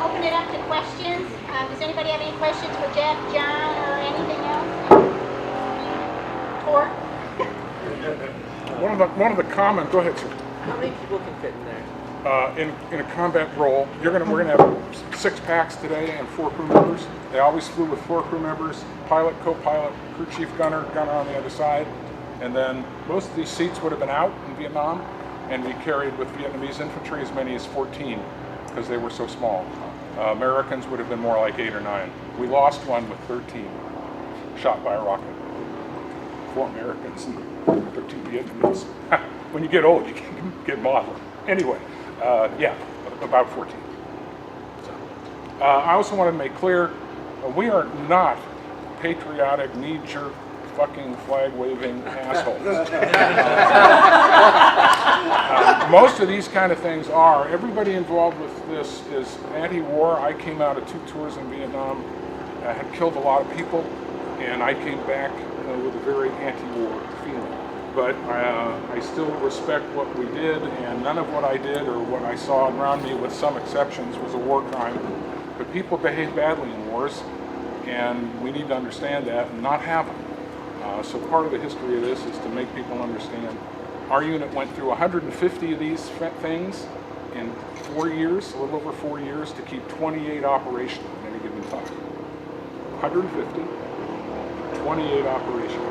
open it up to questions. Does anybody have any questions for Jeff, John, or anything else? Or? One of the common. Go ahead, sir. How many people can fit in there? In a combat role, we're gonna have 6 packs today and 4 crew members. They always flew with 4 crew members: pilot, co-pilot, crew chief, gunner on the other side. And then most of these seats would have been out in Vietnam, and we carried with Vietnamese infantry as many as 14 because they were so small. Americans would have been more like 8 or 9. We lost one with 13, shot by a rocket. 4 Americans and 13 Vietnamese. When you get old, you can get maudlin. Anyway, yeah, about 14. So, I also want to make clear, we are not patriotic, knee-jerk, fucking flag-waving assholes. Most of these kind of things are. Everybody involved with this is anti-war. I came out of 2 tours in Vietnam. I had killed a lot of people, and I came back with a very anti-war feeling. But I still respect what we did, and none of what I did or what I saw around me, with some exceptions, was a war crime. But people behave badly in wars, and we need to understand that and not have them. So part of the history of this is to make people understand. Our unit went through 150 of these things in 4 years, a little over 4 years, to keep 28 operational at any given time. 150, 28 operational.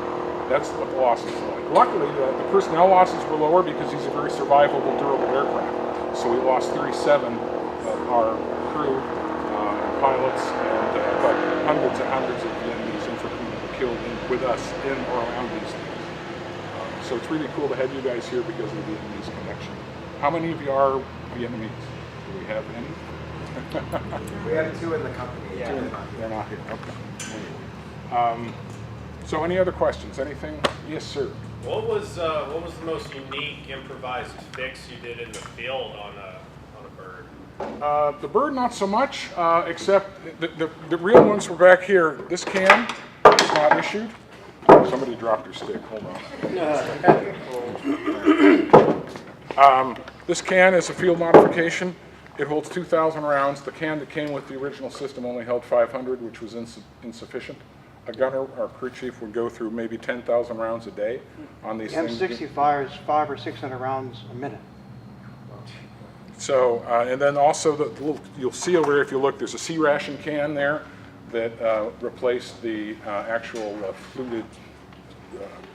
That's what the losses are like. Luckily, the personnel losses were lower because these are very survivable, durable aircraft. So we lost 37 of our crew and pilots, and but hundreds and hundreds of Vietnamese infantry were killed with us in or around these things. So it's really cool to have you guys here because of the Vietnamese connection. How many of you are Vietnamese? Do we have any? We have 2 in the company. Yeah. They're not here. Okay. So any other questions? Anything? Yes, sir. What was the most unique improvised fix you did in the field on a bird? The bird, not so much, except the real ones were back here. This can is not issued. Somebody dropped their stick. Hold on. This can is a field modification. It holds 2,000 rounds. The can that came with the original system only held 500, which was insufficient. A gunner or crew chief would go through maybe 10,000 rounds a day on these things. M60 fires 500 or 600 rounds a minute. So, and then also you'll see over here, if you look, there's a sea ration can there that replaced the actual fluted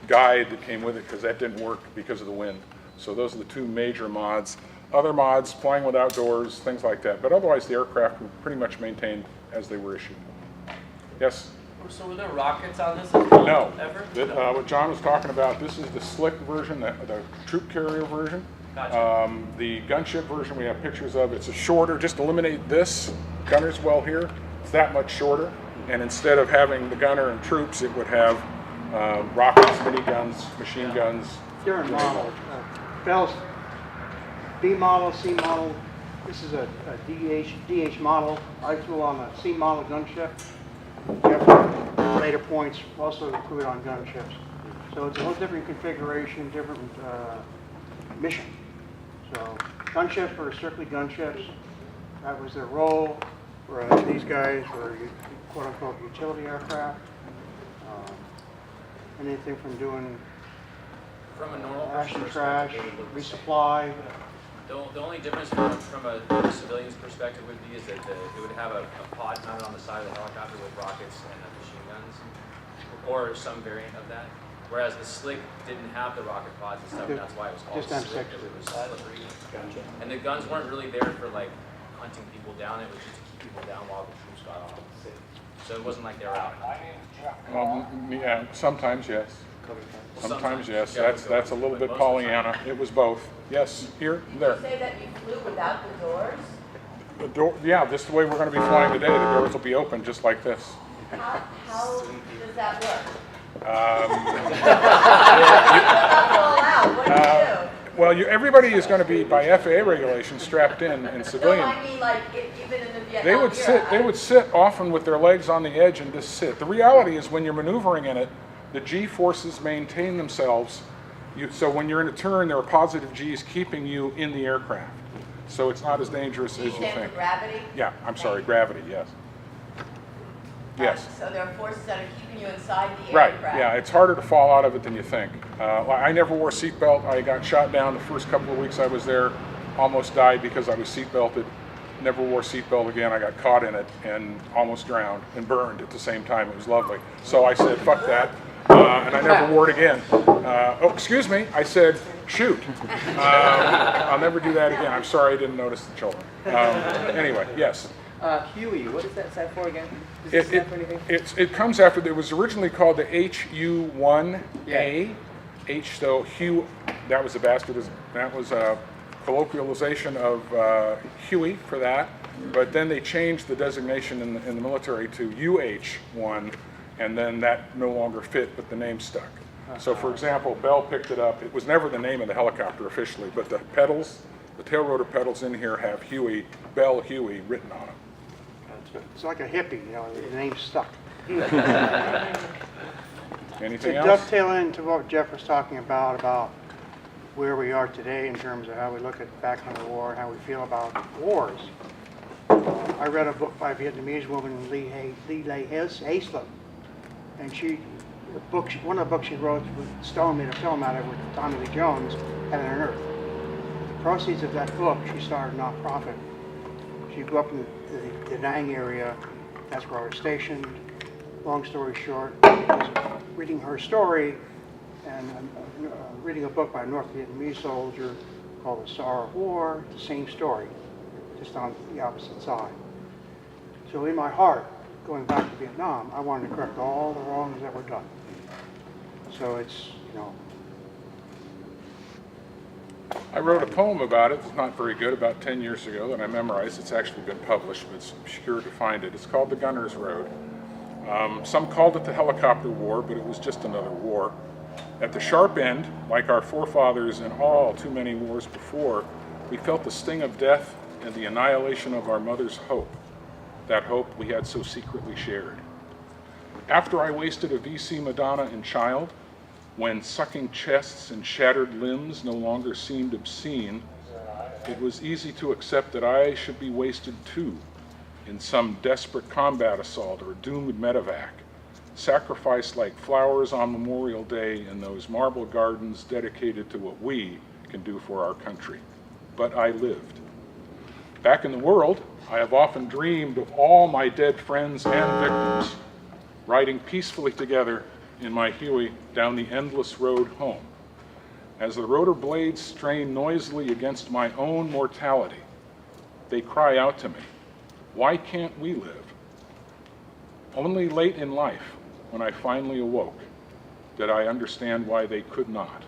guide that came with it, because that didn't work because of the wind. So those are the 2 major mods. Other mods, flying with outdoors, things like that. But otherwise, the aircraft were pretty much maintained as they were issued. Yes? So were there rockets on this as well? No. Ever? What John was talking about, this is the slick version, the troop carrier version. Gotcha. The gunship version we have pictures of, it's a shorter, just eliminate this gunner's well here. It's that much shorter. And instead of having the gunner and troops, it would have rockets, miniguns, machine guns. Different model. Bell's B model, C model. This is a DH model. I flew on a C model gunship. Later points also included on gunships. So it's a whole different configuration, different mission. So gunships were strictly gunships. That was their role. Whereas these guys were quote unquote utility aircraft. Anything from doing From a normal action person's trash, perspective, it looks- resupply. The only difference from a civilian's perspective would be is that it would have a pod mounted on the side of the helicopter with rockets and machine guns, or some variant of that. Whereas the Slick didn't have the rocket pods and stuff, and that's why it was called Just Slick, M6. because it was slippery. And the guns weren't really there for like hunting people down, it was just to keep people down while the troops got off. So it wasn't like they were out. Yeah, sometimes yes. Sometimes yes. Yeah, That's a little but bit most of the Pollyanna. time. It was both. Yes, here, there. You say that you flew without the doors? The door, yeah, this is the way we're going to be flying today. The doors will be open just like this. How does that work? What do you do? Well, everybody is going to be, by FAA regulations, strapped in No, civilian. I mean like even in the Vietnam They would sit often with their legs on the edge and just sit. The reality is when you're maneuvering in it, the G forces maintain themselves. So when you're in a turn, there are positive G's keeping you in the aircraft. So it's not as dangerous Do you as you stand for think. gravity? Yeah, I'm sorry, gravity, yes. Yes. So there are forces that are keeping you inside the Right, aircraft. yeah, it's harder to fall out of it than you think. I never wore a seatbelt. I got shot down the first couple of weeks I was there, almost died because I was seatbelted. Never wore a seatbelt again. I got caught in it and almost drowned and burned at the same time. It was lovely. So I said, fuck that, and I never wore it again. Oh, excuse me, I said, shoot. I'll never do that again. I'm sorry I didn't notice the children. Anyway, yes. Huey, what does that stand for again? Does it stand for anything? It comes after, it was originally called the HU-1A. Yeah. So Hugh, that was a bastard, that was a colloquialization of Huey for that. But then they changed the designation in the military to UH-1, and then that no longer fit, but the name stuck. So for example, Bell picked it up. It was never the name of the helicopter officially, but the pedals, the tail rotor pedals in here have Huey, Bell Huey written on them. It's like a hippie, you know, the name's stuck. Anything To else? dovetail into what Jeff was talking about where we are today in terms of how we look at back on the war and how we feel about wars. I read a book by a Vietnamese woman, Lee Lay Haislip, and one of the books she wrote, Stone made a film out of it with Tommy Lee Jones, Heaven and Earth. The proceeds of that book, she started a nonprofit. She grew up in the Da Nang area. That's where I was stationed. Long story short, I was reading her story and reading a book by a North Vietnamese soldier called The Sorrow of War. The same story, just on the opposite side. So in my heart, going back to Vietnam, I wanted to correct all the wrongs that were done. So it's, you know. I wrote a poem about it. It's not very good, about 10 years ago, that I memorized. It's actually been published, but it's obscure to find it. It's called The Gunner's Road. Some called it the helicopter war, but it was just another war. At the sharp end, like our forefathers in all too many wars before, we felt the sting of death and the annihilation of our mother's hope, that hope we had so secretly shared. After I wasted a VC Madonna and child, when sucking chests and shattered limbs no longer seemed obscene, it was easy to accept that I should be wasted too, in some desperate combat assault or doomed medevac, sacrificed like flowers on Memorial Day in those marble gardens dedicated to what we can do for our country. But I lived. Back in the world, I have often dreamed of all my dead friends and victims, riding peacefully together in my Huey down the endless road home. As the rotor blades strain noisily against my own mortality, they cry out to me, why can't we live? Only late in life, when I finally awoke, did I understand why they could not,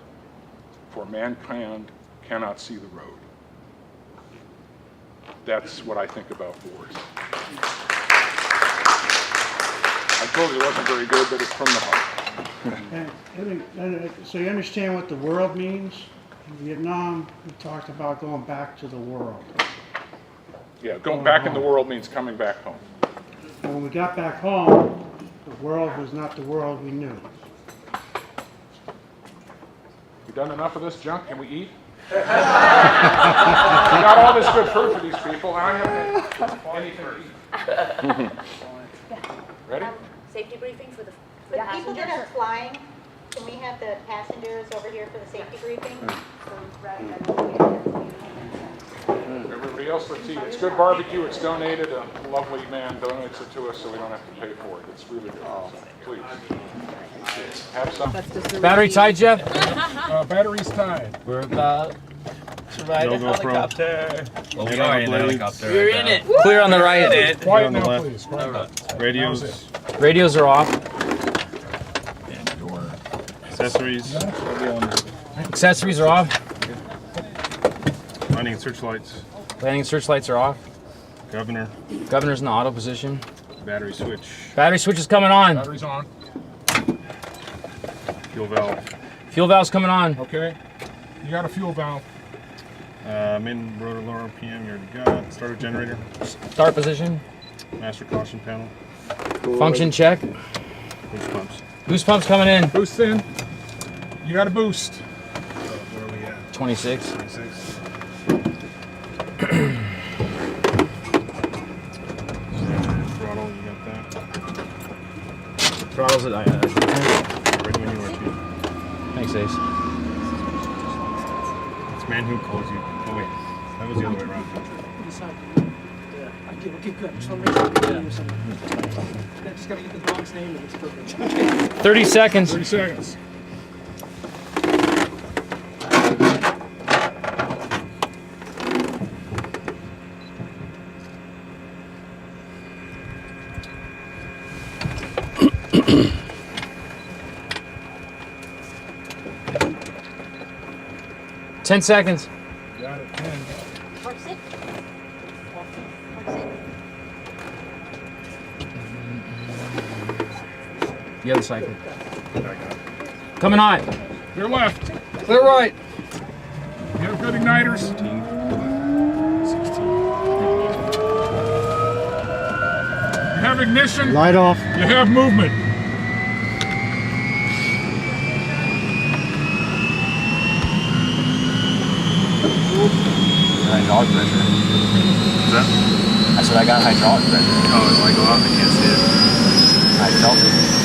for mankind cannot see the road. That's what I think about wars. I told you it wasn't very good, but it's from the heart. And so you understand what the world means? In Vietnam, we talked about going back to the world. Yeah, going back in the world means coming back home. And when we got back home, the world was not the world we knew. We done enough of this junk? Can we eat? We got all this good food for these people, and I haven't anything to eat. Ready? Safety briefing for the people that are flying. Can we have the passengers over here for the safety briefing? Everybody else, let's eat. It's good barbecue. It's donated. A lovely man donates it to us, so we don't have to pay for it. It's really good. So please, have some. Battery tied, Jeff? Battery's tied. We're about to ride a helicopter. Well, we are in the helicopter. We're in it. Clear on the right. Quiet now, please. Quiet. Radios, Radios are off. accessories, Accessories are off. landing and searchlights, Landing searchlights are off. governor, Governor's in the auto position. battery switch, Battery switch is coming on. Battery's on. fuel valve, Fuel valve's coming on. Okay. You got a fuel valve. main rotor lower RPM, you already got, starter generator, Start position. master caution panel, Function check. boost pumps. Boost pump's coming in. Boost in. You got a boost. Where are we at? 26. 26. Throttles it. Ready when you are too. Thanks, Ace. It's man who calls you. Oh wait, that was the other way around. Okay, good. Just want to make sure we're getting something. I just gotta get the dog's name and it's perfect. 30 seconds. 30 seconds. Ten seconds. Got it, 10. Horse it. Horse it. The other cycle. Coming on. Clear left. Clear right. You have good igniters. 15, 16. You have ignition. Light off. You have movement. Hydraulic pressure. Is that? I said I got hydraulic pressure. Oh, I go out and I can't see it. I felt it.